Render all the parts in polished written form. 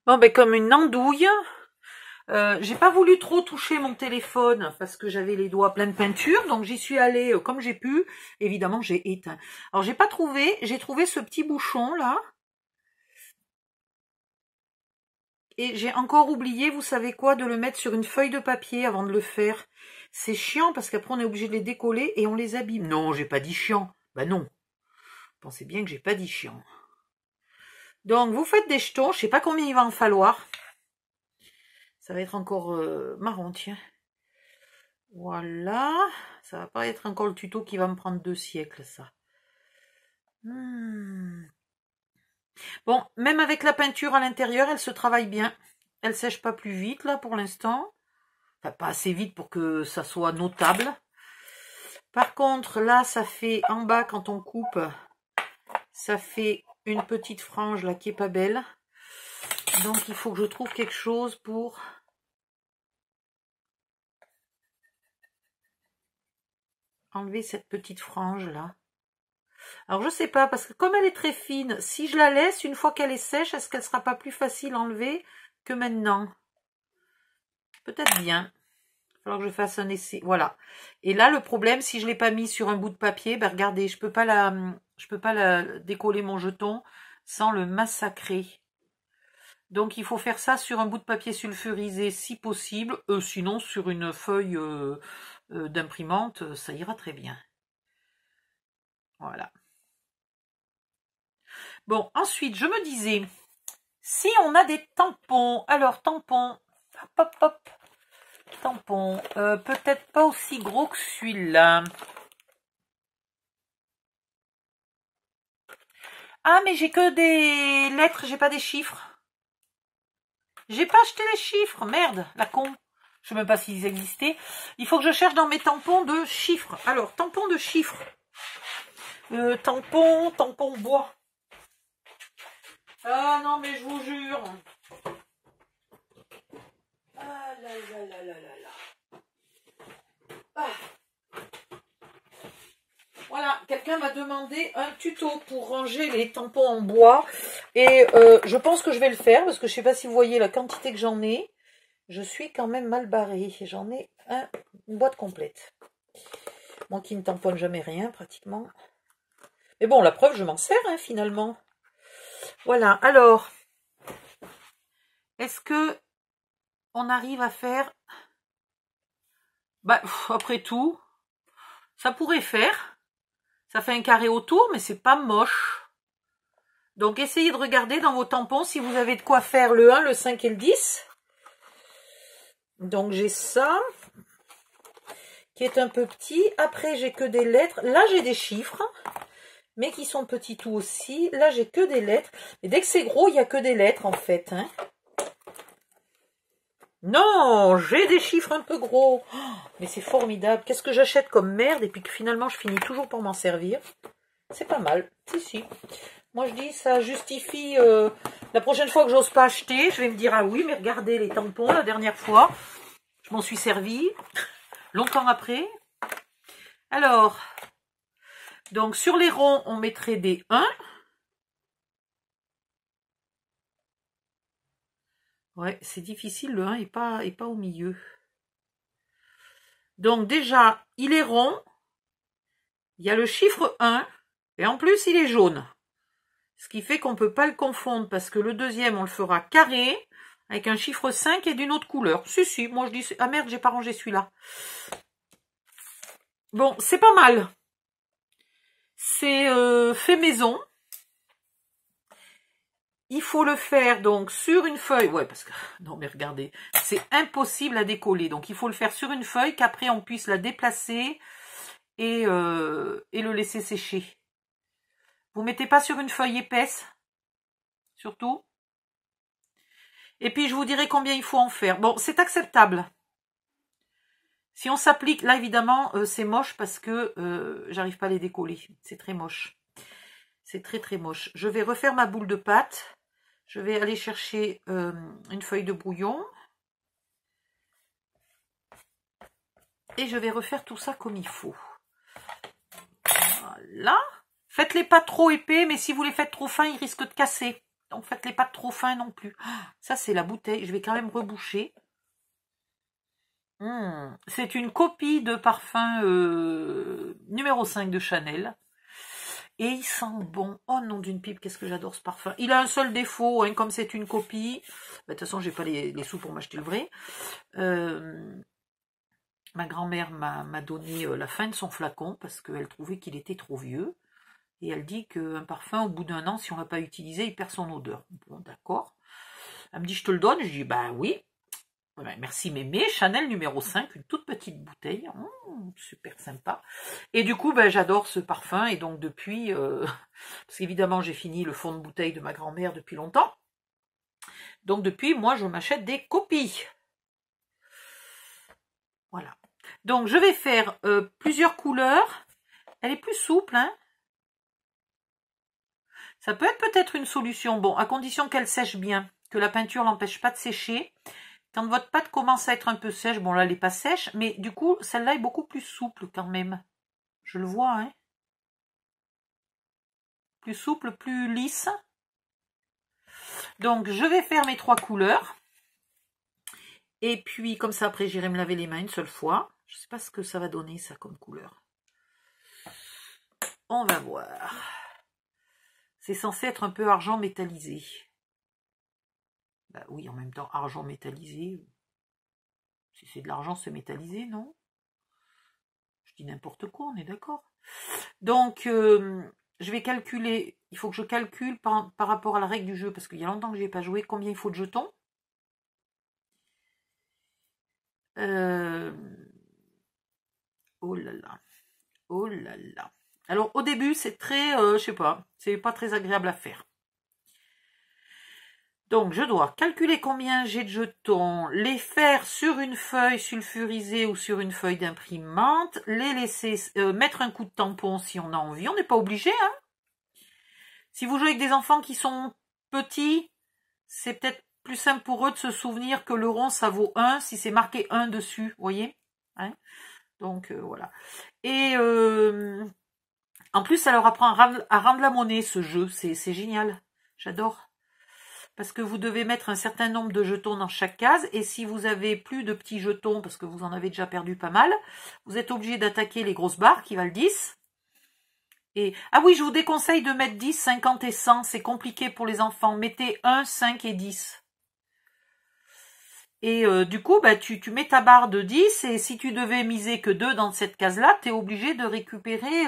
Bon, ben comme une andouille. J'ai pas voulu trop toucher mon téléphone parce que j'avais les doigts pleins de peinture, donc j'y suis allée comme j'ai pu. Évidemment, j'ai éteint. Alors j'ai pas trouvé, j'ai trouvé ce petit bouchon là. Et j'ai encore oublié, vous savez quoi, de le mettre sur une feuille de papier avant de le faire. C'est chiant parce qu'après on est obligé de les décoller et on les abîme. Non, j'ai pas dit chiant. Bah non. Pensez bien que j'ai pas dit chiant. Donc vous faites des jetons, je sais pas combien il va en falloir. Ça va être encore marron, tiens. Voilà. Ça va pas être encore le tuto qui va me prendre 2 siècles, ça. Bon, même avec la peinture à l'intérieur, elle se travaille bien. Elle sèche pas plus vite, là, pour l'instant. Enfin, pas assez vite pour que ça soit notable. Par contre, là, ça fait, en bas, quand on coupe, ça fait une petite frange, là, qui est pas belle. Donc, il faut que je trouve quelque chose pour enlever cette petite frange, là. Alors, je sais pas, parce que comme elle est très fine, si je la laisse, une fois qu'elle est sèche, est-ce qu'elle sera pas plus facile à enlever que maintenant? Peut-être bien. Il va falloir que je fasse un essai. Voilà. Et là, le problème, si je ne l'ai pas mis sur un bout de papier, ben regardez, je peux pas décoller mon jeton sans le massacrer. Donc, il faut faire ça sur un bout de papier sulfurisé si possible. Sinon, sur une feuille d'imprimante, ça ira très bien. Voilà. Bon, ensuite, je me disais, si on a des tampons, alors tampons, hop, hop, hop, tampons, peut-être pas aussi gros que celui-là. Ah, mais j'ai que des lettres, j'ai pas des chiffres. J'ai pas acheté les chiffres, merde, la con. Je sais même pas s'ils existaient. Il faut que je cherche dans mes tampons de chiffres. Alors, tampons de chiffres. Tampon bois. Ah non, mais je vous jure. Ah là là là là là là. Ah. Voilà, quelqu'un m'a demandé un tuto pour ranger les tampons en bois. Et je pense que je vais le faire, parce que je sais pas si vous voyez la quantité que j'en ai. Je suis quand même mal barrée. J'en ai une boîte complète. Moi qui ne tamponne jamais rien, pratiquement. Mais bon, la preuve, je m'en sers, hein, finalement. Voilà, alors. Est-ce que on arrive à faire... Bah, après tout, ça pourrait faire. Ça fait un carré autour, mais c'est pas moche. Donc, essayez de regarder dans vos tampons si vous avez de quoi faire le 1, le 5 et le 10. Donc, j'ai ça, qui est un peu petit. Après, j'ai que des lettres. Là, j'ai des chiffres, mais qui sont petits tout aussi. Là, j'ai que des lettres. Et dès que c'est gros, il n'y a que des lettres, en fait. Hein. Non, j'ai des chiffres un peu gros. Oh, mais c'est formidable. Qu'est-ce que j'achète comme merde et puis que finalement, je finis toujours pour m'en servir. C'est pas mal. Si. Moi, je dis, ça justifie... la prochaine fois que j'ose pas acheter, je vais me dire, ah oui, mais regardez les tampons, la dernière fois, je m'en suis servi. Longtemps après. Alors, donc sur les ronds, on mettrait des 1. Ouais, c'est difficile, le 1 est pas au milieu. Donc déjà, il est rond. Il y a le chiffre 1. Et en plus, il est jaune. Ce qui fait qu'on ne peut pas le confondre parce que le deuxième, on le fera carré avec un chiffre 5 et d'une autre couleur. Si, moi je dis... Ah merde, j'ai pas rangé celui-là. Bon, c'est pas mal. C'est fait maison. Il faut le faire donc sur une feuille. Ouais, parce que... Non, mais regardez. C'est impossible à décoller. Donc, il faut le faire sur une feuille qu'après, on puisse la déplacer et le laisser sécher. Vous mettez pas sur une feuille épaisse. Surtout. Et puis, je vous dirai combien il faut en faire. Bon, c'est acceptable. Si on s'applique... Là, évidemment, c'est moche parce que j'arrive pas à les décoller. C'est très moche. C'est très, très moche. Je vais refaire ma boule de pâte. Je vais aller chercher une feuille de brouillon. Et je vais refaire tout ça comme il faut. Voilà. Faites-les pas trop épais, mais si vous les faites trop fins, ils risquent de casser. Donc faites-les pas trop fins non plus. Ça c'est la bouteille, je vais quand même reboucher. C'est une copie de parfum numéro 5 de Chanel. Et il sent bon. Oh nom d'une pipe, qu'est-ce que j'adore ce parfum. Il a un seul défaut, hein, comme c'est une copie. De toute façon, j'ai pas les sous pour m'acheter le vrai. Ma grand-mère m'a donné la fin de son flacon parce qu'elle trouvait qu'il était trop vieux. Et elle dit qu'un parfum, au bout d'un an, si on ne l'a pas utilisé, il perd son odeur. Bon, d'accord. Elle me dit, je te le donne. Je dis, bah oui. Ouais, merci mémé, Chanel numéro 5, une toute petite bouteille, super sympa. Et du coup, ben, j'adore ce parfum, et donc depuis, parce qu'évidemment j'ai fini le fond de bouteille de ma grand-mère depuis longtemps, donc depuis, moi je m'achète des copies. Voilà. Donc je vais faire plusieurs couleurs, elle est plus souple, hein. Ça peut être peut-être une solution, bon, à condition qu'elle sèche bien, que la peinture l'empêche pas de sécher. Quand votre pâte commence à être un peu sèche, bon là elle n'est pas sèche, mais du coup celle-là est beaucoup plus souple quand même. Je le vois, hein. Plus souple, plus lisse. Donc je vais faire mes 3 couleurs. Et puis comme ça après j'irai me laver les mains une seule fois. Je ne sais pas ce que ça va donner ça comme couleur. On va voir. C'est censé être un peu argent métallisé. Bah oui, en même temps argent métallisé. Si c'est de l'argent, c'est métallisé, non? Je dis n'importe quoi, on est d'accord. Donc, je vais calculer, il faut que je calcule par rapport à la règle du jeu, parce qu'il y a longtemps que je n'ai pas joué, combien il faut de jetons. Oh là là. Oh là là. Alors, au début, c'est très, je sais pas, c'est pas très agréable à faire. Donc, je dois calculer combien j'ai de jetons, les faire sur une feuille sulfurisée ou sur une feuille d'imprimante, les laisser mettre un coup de tampon si on a envie. On n'est pas obligé, hein. Si vous jouez avec des enfants qui sont petits, c'est peut-être plus simple pour eux de se souvenir que le rond, ça vaut 1 si c'est marqué 1 dessus, vous voyez, hein. Donc, voilà. Et en plus, ça leur apprend à rendre la monnaie, ce jeu. C'est génial. J'adore. Parce que vous devez mettre un certain nombre de jetons dans chaque case, et si vous avez plus de petits jetons, parce que vous en avez déjà perdu pas mal, vous êtes obligé d'attaquer les grosses barres qui valent 10. Et, ah oui, je vous déconseille de mettre 10, 50 et 100, c'est compliqué pour les enfants. Mettez 1, 5 et 10. Et du coup, bah, tu mets ta barre de 10, et si tu devais miser que 2 dans cette case-là, tu es obligé de récupérer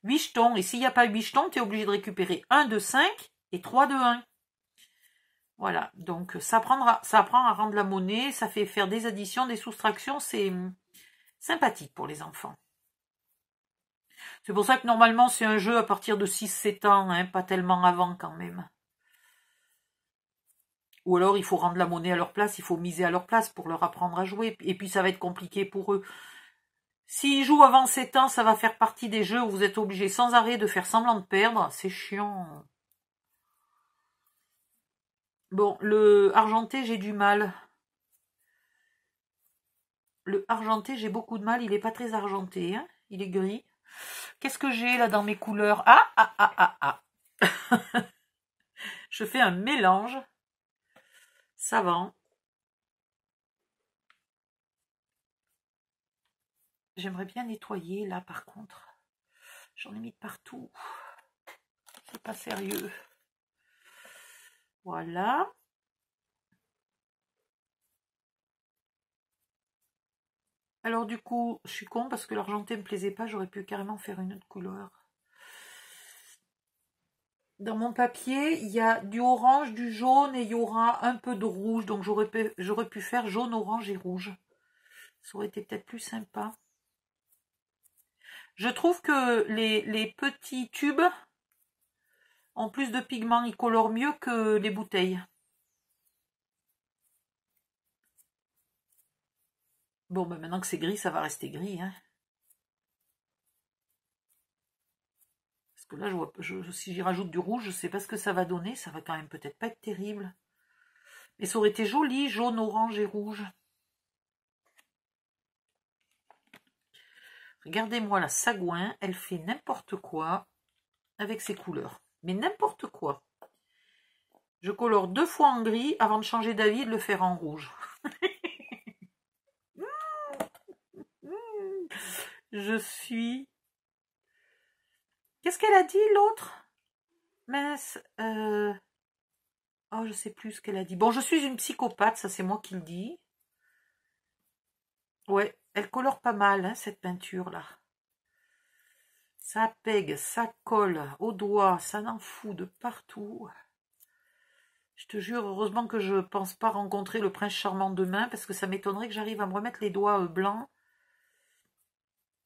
8 jetons. Et s'il n'y a pas 8 jetons, tu es obligé de récupérer 1 de 5 et 3 de 1. Voilà, donc ça apprend à rendre la monnaie, ça fait faire des additions, des soustractions, c'est sympathique pour les enfants. C'est pour ça que normalement c'est un jeu à partir de 6-7 ans, hein, pas tellement avant quand même. Ou alors il faut rendre la monnaie à leur place, il faut miser à leur place pour leur apprendre à jouer, et puis ça va être compliqué pour eux. S'ils jouent avant 7 ans, ça va faire partie des jeux où vous êtes obligé sans arrêt de faire semblant de perdre, c'est chiant. Bon, le argenté, j'ai du mal. Le argenté, j'ai beaucoup de mal. Il n'est pas très argenté, hein. Il est gris. Qu'est-ce que j'ai là dans mes couleurs? Ah. Je fais un mélange savant. J'aimerais bien nettoyer là par contre. J'en ai mis de partout. C'est pas sérieux. Voilà. Alors du coup, je suis con parce que l'argenté me plaisait pas, j'aurais pu carrément faire une autre couleur. Dans mon papier, il y a du orange, du jaune et il y aura un peu de rouge, donc j'aurais pu faire jaune, orange et rouge. Ça aurait été peut-être plus sympa. Je trouve que les petits tubes ont plus de pigments, ils colorent mieux que les bouteilles. Bon, ben maintenant que c'est gris, ça va rester gris, hein. Parce que là, si j'y rajoute du rouge, je ne sais pas ce que ça va donner. Ça va quand même peut-être pas être terrible. Mais ça aurait été joli, jaune, orange et rouge. Regardez-moi la sagouin, elle fait n'importe quoi avec ses couleurs. Mais n'importe quoi. Je colore 2 fois en gris avant de changer d'avis et de le faire en rouge. Je suis... Qu'est-ce qu'elle a dit, l'autre? Mince. Oh, je sais plus ce qu'elle a dit. Bon, je suis une psychopathe, ça c'est moi qui le dis. Ouais, elle colore pas mal, hein, cette peinture-là. Ça pègue, ça colle au doigt, ça n'en fout de partout. Je te jure, heureusement que je pense pas rencontrer le prince charmant demain, parce que ça m'étonnerait que j'arrive à me remettre les doigts blancs.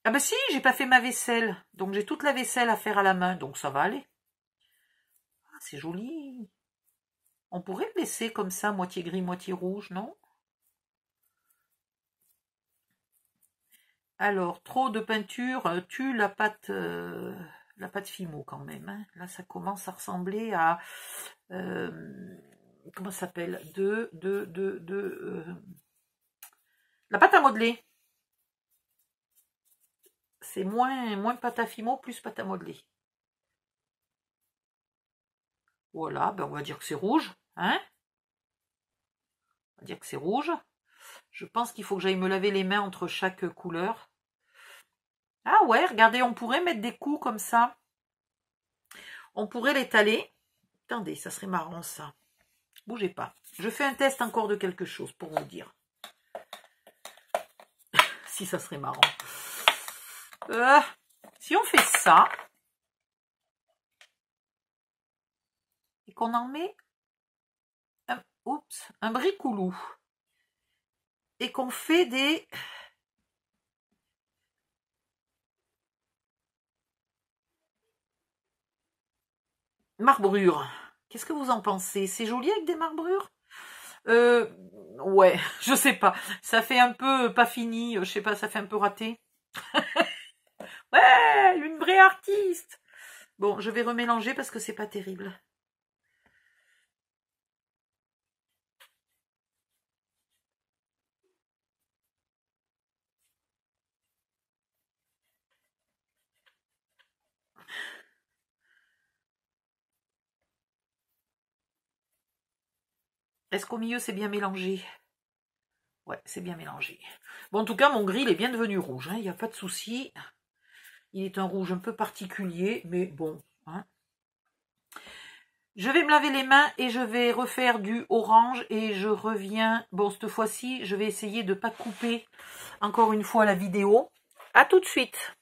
Ah bah si, j'ai pas fait ma vaisselle, donc j'ai toute la vaisselle à faire à la main, donc ça va aller. Ah, c'est joli. On pourrait le laisser comme ça, moitié gris, moitié rouge, non? Alors, trop de peinture tue la pâte Fimo quand même. Hein. Là, ça commence à ressembler à... comment ça s'appelle? La pâte à modeler. C'est moins pâte à Fimo, plus pâte à modeler. Voilà, ben on va dire que c'est rouge. Hein? On va dire que c'est rouge. Je pense qu'il faut que j'aille me laver les mains entre chaque couleur. Ah ouais, regardez, on pourrait mettre des coups comme ça. On pourrait l'étaler. Attendez, ça serait marrant ça. Bougez pas. Je fais un test encore de quelque chose pour vous dire. Si ça serait marrant. Si on fait ça. Et qu'on en met un bricoulou. Et qu'on fait des... marbrures. Qu'est-ce que vous en pensez? C'est joli avec des marbrures? Ouais, je sais pas. Ça fait un peu pas fini, je sais pas, ça fait un peu raté. Ouais, une vraie artiste. Bon, je vais remélanger parce que c'est pas terrible. Est-ce qu'au milieu c'est bien mélangé? Ouais, c'est bien mélangé. Bon, en tout cas, mon gris, il est bien devenu rouge, hein, il n'y a pas de souci. Il est un rouge un peu particulier, mais bon. Hein. Je vais me laver les mains et je vais refaire du orange et je reviens. Bon, cette fois-ci, je vais essayer de ne pas couper encore une fois la vidéo. À tout de suite.